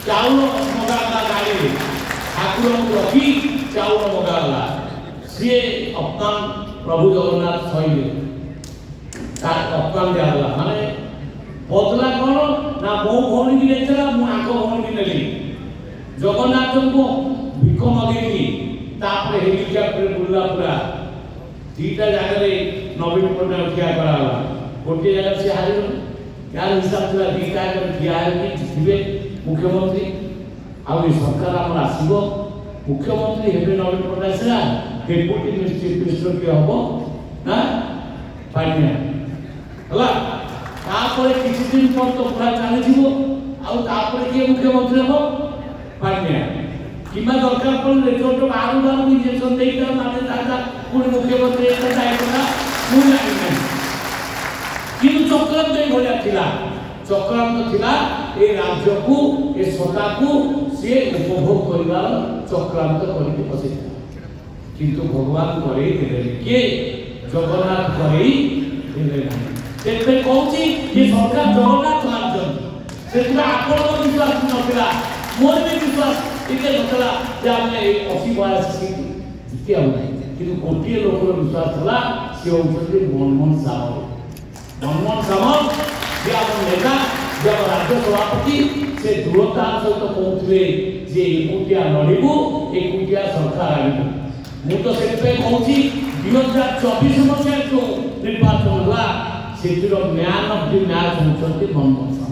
चाउल मगाला गाड़ी ठाकुर रखी चाउल मगाला सी अपमान प्रभु जगन्नाथ सही अपमान दिया माने बदला कौन ना मो भौणी की लेचला मु आको भौणी की नेली जगन्नाथ को भिख मगेली तापर हेलिकॉप्टर बुल्ला पूरा दीटा जगह रे नवीन पटनायक क्या कराला गोटे जगह से हारिल यार हिसाब से दीटा जगह दिया है कि जिबे मुख्यमंत्री आ सरकार आम आसब मुख्यमंत्री हेबे नवीन पटनायक से डेपुटी मिनिस्टर के हम ना पानिया हला तापर किसी दिन पर तो पूरा चली जीवो आ तापर के मुख्यमंत्री हम पानिया किमा दरकार पड़े छोट बाहर बाहर इंजेक्शन देता माने दादा पुणी मुख्यमंत्री एक दायित्वटा मु जानी ना किंतु चक्रांत भलिया थिला चक्रांत थिला ए राज्य को ए सत्ता को से उपभोग करिवार चक्रांत करके बसिता किंतु भगवान करे देले के जगन्नाथ करे देले ना सेते कहूची ये सरकार जगन्नाथ मानछन सेते आपण विश्वास नथिला मोर भी विश्वास इते नथला जे हमने 80 बयस जीते हम किंतु कोटी लोक विश्वास थला से होउछन मनमोहन सामल जे हम नेता जे राज्य सभापति से दृढ़ता सहित कहउथले जे एकुटिया लड़िबू एकुटिया सरकार आनिबू मु तो सेते कहउची 2024 मसिया जो निर्वाचन हुआ सेतिर म्यान ऑफ द मैच होउछन मनमोहन